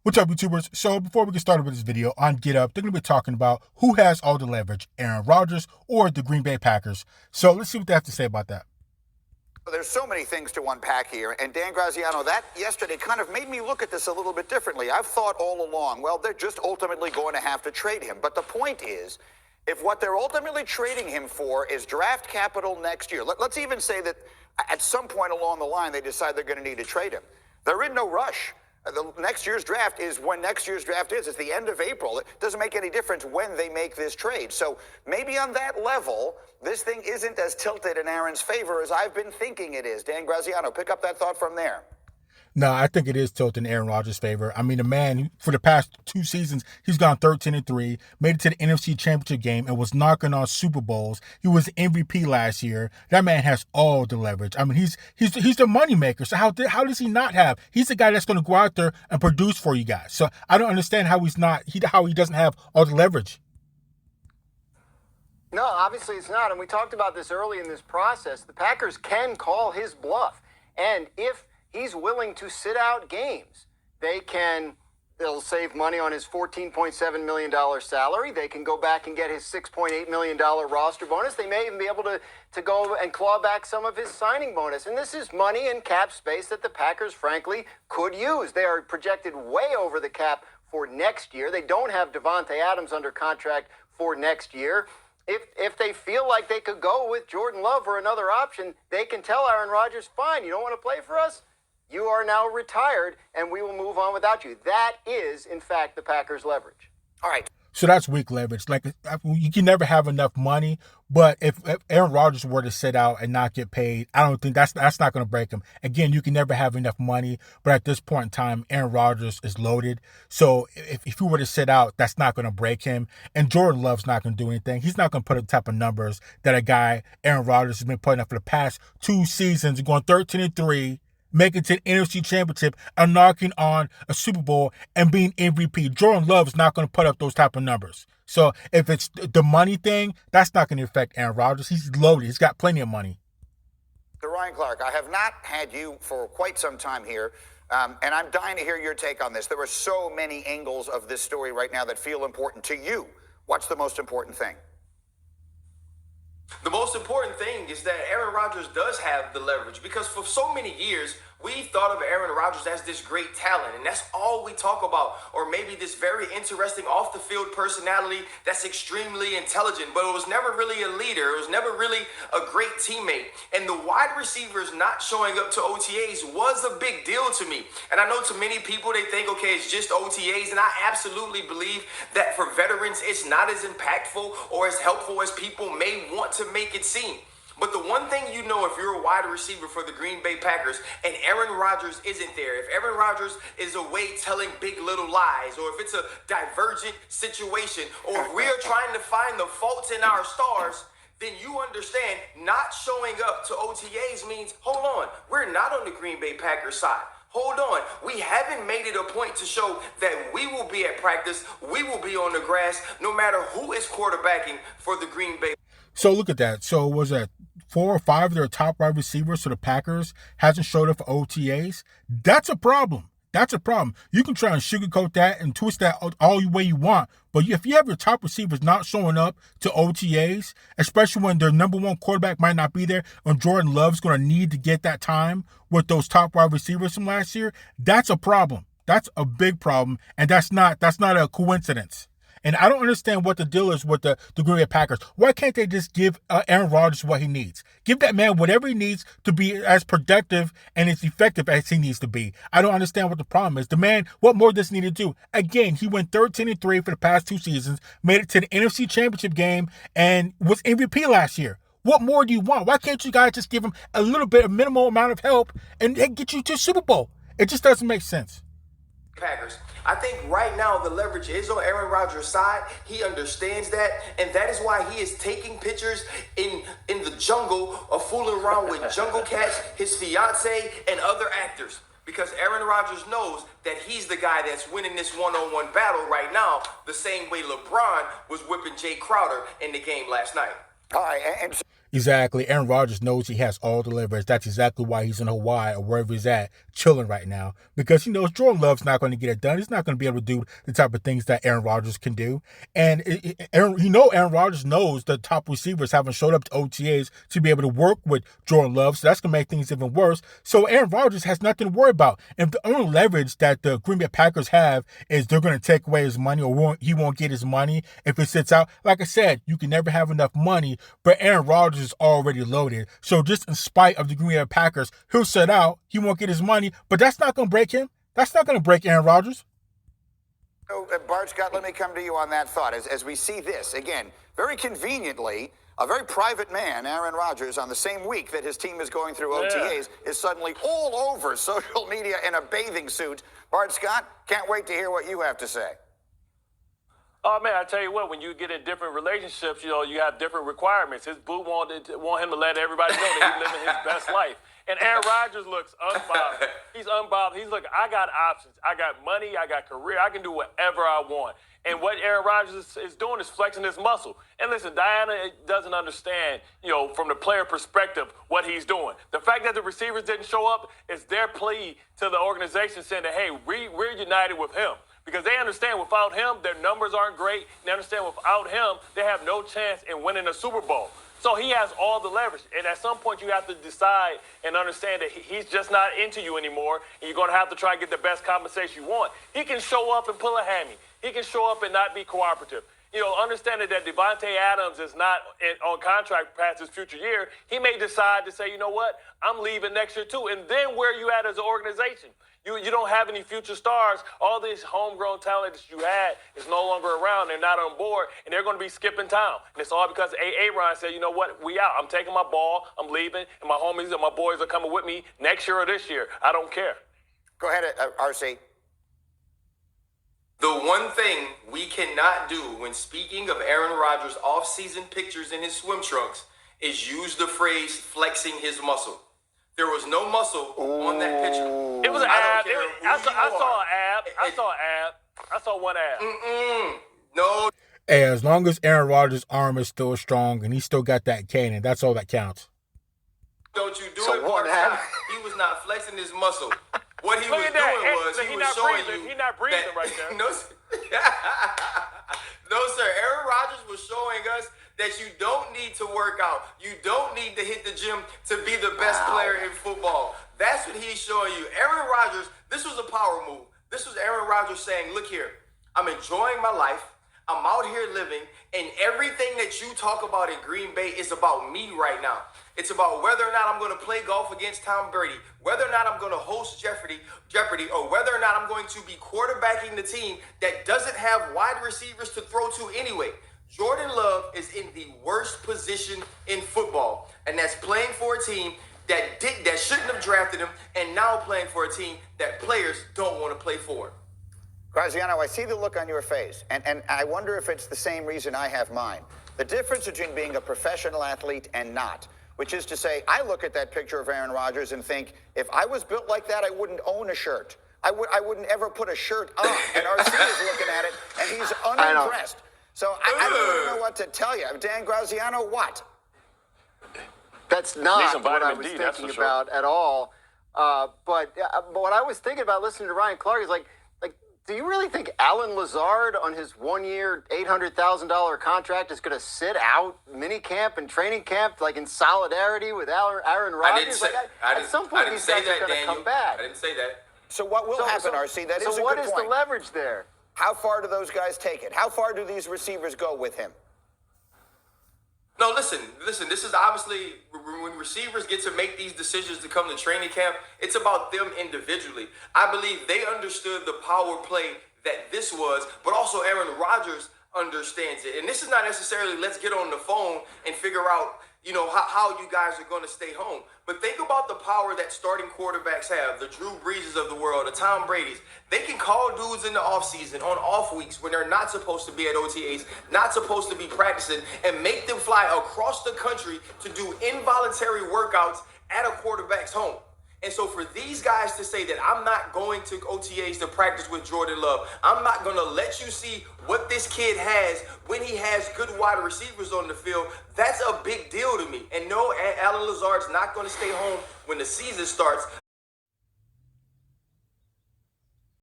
What's up, YouTubers? So before we get started with this video on Get Up, they're going to be talking about who has all the leverage, Aaron Rodgers or the Green Bay Packers. So let's see what they have to say about that. There's so many things to unpack here, and Dan Graziano, that yesterday kind of made me look at this a little bit differently. I've thought all along, well, they're just ultimately going to have to trade him. But the point is, if what they're ultimately trading him for is draft capital next year, let's even say that at some point along the line they decide they're going to need to trade him. They're in no rush. The next year's draft is when next year's draft is. It's the end of April. It doesn't make any difference when they make this trade. So maybe on that level, this thing isn't as tilted in Aaron's favor as I've been thinking it is. Dan Graziano, pick up that thought from there. No, I think it is tilted in Aaron Rodgers' favor. I mean, the man, for the past 2 seasons, he's gone 13-3, made it to the NFC Championship game, and was knocking on Super Bowls. He was MVP last year. That man has all the leverage. I mean, he's the moneymaker. So how does he not have? He's the guy that's going to go out there and produce for you guys. So I don't understand how he doesn't have all the leverage. No, obviously it's not. And we talked about this early in this process. The Packers can call his bluff. And if he's willing to sit out games, they'll save money on his $14.7 million salary. They can go back and get his $6.8 million roster bonus. They may even be able to go and claw back some of his signing bonus. And this is money and cap space that the Packers, frankly, could use. They are projected way over the cap for next year. They don't have Devontae Adams under contract for next year. If they feel like they could go with Jordan Love or another option, they can tell Aaron Rodgers, fine, you don't want to play for us? You are now retired, and we will move on without you. That is, in fact, the Packers' leverage. All right. So that's weak leverage. Like, you can never have enough money, but if Aaron Rodgers were to sit out and not get paid, I don't think that's not going to break him. Again, you can never have enough money, but at this point in time, Aaron Rodgers is loaded. So if he were to sit out, that's not going to break him. And Jordan Love's not going to do anything. He's not going to put up the type of numbers that a guy, Aaron Rodgers, has been putting up for the past 2 seasons, going 13-3. Making it to the NFC Championship and knocking on a Super Bowl and being MVP. Jordan Love is not going to put up those type of numbers. So if it's the money thing, that's not going to affect Aaron Rodgers. He's loaded. He's got plenty of money. So Ryan Clark, I have not had you for quite some time here, and I'm dying to hear your take on this. There are so many angles of this story right now that feel important to you. What's the most important thing? The most important thing is that Aaron Rodgers does have the leverage, because for so many years, we've thought of Aaron Rodgers as this great talent, and that's all we talk about. Or maybe this very interesting off-the-field personality that's extremely intelligent, but it was never really a leader. It was never really a great teammate. And the wide receivers not showing up to OTAs was a big deal to me. And I know to many people, they think, okay, it's just OTAs, and I absolutely believe that for veterans, it's not as impactful or as helpful as people may want to make it seem. But the one thing you know, if you're a wide receiver for the Green Bay Packers and Aaron Rodgers isn't there, if Aaron Rodgers is away telling big little lies, or if it's a divergent situation, or if we are trying to find the faults in our stars, then you understand not showing up to OTAs means, hold on, we're not on the Green Bay Packers side. Hold on, we haven't made it a point to show that we will be at practice, we will be on the grass, no matter who is quarterbacking for the Green Bay. So look at that. So was that 4 or 5 of their top wide receivers for the Packers hasn't showed up for OTAs? That's a problem. That's a problem. You can try and sugarcoat that and twist that all the way you want, but if you have your top receivers not showing up to OTAs, especially when their number 1 quarterback might not be there, and Jordan Love's going to need to get that time with those top wide receivers from last year, that's a problem. That's a big problem, and that's not a coincidence. And I don't understand what the deal is with the Green Bay Packers. Why can't they just give Aaron Rodgers what he needs? Give that man whatever he needs to be as productive and as effective as he needs to be. I don't understand what the problem is. The man, what more does he need to do? Again, he went 13-3 for the past 2 seasons, made it to the NFC Championship game, and was MVP last year. What more do you want? Why can't you guys just give him a little bit, a minimal amount of help, and get you to Super Bowl? It just doesn't make sense. Packers. I think right now the leverage is on Aaron Rodgers' side. He understands that, and that is why he is taking pictures in the jungle of fooling around with Jungle Cats, his fiance, and other actors. Because Aaron Rodgers knows that he's the guy that's winning this one-on-one battle right now, the same way LeBron was whipping Jay Crowder in the game last night. All right, and Exactly. Aaron Rodgers knows he has all the leverage. That's exactly why he's in Hawaii or wherever he's at, chilling right now. Because he knows Jordan Love's not going to get it done. He's not going to be able to do the type of things that Aaron Rodgers can do. And Aaron Rodgers knows the top receivers haven't showed up to OTAs to be able to work with Jordan Love. So that's going to make things even worse. So Aaron Rodgers has nothing to worry about. And the only leverage that the Green Bay Packers have is they're going to take away his money, or he won't get his money if it sits out. Like I said, you can never have enough money, but Aaron Rodgers is already loaded. So just in spite of the Green Bay Packers, he'll sit out. He won't get his money, but that's not going to break him. That's not going to break Aaron Rodgers. So, Bart Scott, let me come to you on that thought. As we see this, again, very conveniently, a very private man, Aaron Rodgers, on the same week that his team is going through OTAs, is suddenly all over social media in a bathing suit. Bart Scott, can't wait to hear what you have to say. Oh, man, I tell you what, when you get in different relationships, you have different requirements. His boo want him to let everybody know that he's living his best life. And Aaron Rodgers looks unbothered. He's unbothered. He's like, I got options. I got money. I got career. I can do whatever I want. And what Aaron Rodgers is doing is flexing his muscle. And listen, Diana doesn't understand, from the player perspective, what he's doing. The fact that the receivers didn't show up is their plea to the organization saying that, hey, we're united with him. Because they understand without him, their numbers aren't great. They understand without him, they have no chance in winning a Super Bowl. So he has all the leverage. And at some point, you have to decide and understand that he's just not into you anymore. And you're going to have to try and get the best compensation you want. He can show up and pull a hammy. He can show up and not be cooperative. Understanding that Devontae Adams is not on contract past his future year, he may decide to say, you know what, I'm leaving next year too. And then where are you at as an organization? You don't have any future stars. All this homegrown talent that you had is no longer around. They're not on board, and they're going to be skipping town. And it's all because Aaron said, you know what, we out. I'm taking my ball. I'm leaving, and my homies and my boys are coming with me next year or this year. I don't care. Go ahead, RC. The one thing we cannot do when speaking of Aaron Rodgers' off-season pictures in his swim trunks is use the phrase flexing his muscle. There was no muscle on that picture. It was an ab. I saw an ab. I saw one ab. No. Hey, as long as Aaron Rodgers' arm is still strong and he still got that cannon, that's all that counts. Don't you do So it, what Bart Scott. He was not flexing his muscle. What he was doing was he was showing you. He's not breathing right there. No, no, sir. Aaron Rodgers was showing us that you don't need to work out. You don't need to hit the gym to be the best player in football. That's what he's showing you. Aaron Rodgers, this was a power move. This was Aaron Rodgers saying, look here, I'm enjoying my life. I'm out here living, and everything that you talk about in Green Bay is about me right now. It's about whether or not I'm going to play golf against Tom Brady, whether or not I'm going to host Jeopardy, or whether or not I'm going to be quarterbacking the team that doesn't have wide receivers to throw to anyway. Jordan Love is in the worst position in football, and that's playing for a team that shouldn't have drafted him, and now playing for a team that players don't want to play for. Graziano, I see the look on your face, and I wonder if it's the same reason I have mine. The difference between being a professional athlete and not, which is to say, I look at that picture of Aaron Rodgers and think, if I was built like that, I wouldn't own a shirt. I wouldn't ever put a shirt on. And RC is looking at it, and he's unimpressed. So I don't even know what to tell you. Dan Graziano, what? That's not what I was thinking about at all. But what I was thinking about listening to Ryan Clark is like, do you really think Alan Lazard on his 1 year, $800,000 contract is going to sit out minicamp and training camp like in solidarity with Aaron Rodgers? At some point, these guys are going to come back. I didn't say that. So what will happen, RC? That is a good point. So what is the leverage there? How far do those guys take it? How far do these receivers go with him? No, listen. This is obviously when receivers get to make these decisions to come to training camp, it's about them individually. I believe they understood the power play that this was, but also Aaron Rodgers understands it. And this is not necessarily let's get on the phone and figure out, how you guys are going to stay home. But think about the power that starting quarterbacks have, the Drew Breeses of the world, the Tom Brady's. They can call dudes in the offseason on off weeks when they're not supposed to be at OTAs, not supposed to be practicing, and make them fly across the country to do involuntary workouts at a quarterback's home. And so for these guys to say that I'm not going to OTAs to practice with Jordan Love, I'm not going to let you see what this kid has when he has good wide receivers on the field, that's a big deal to me. And no, Allen Lazard's not going to stay home when the season starts.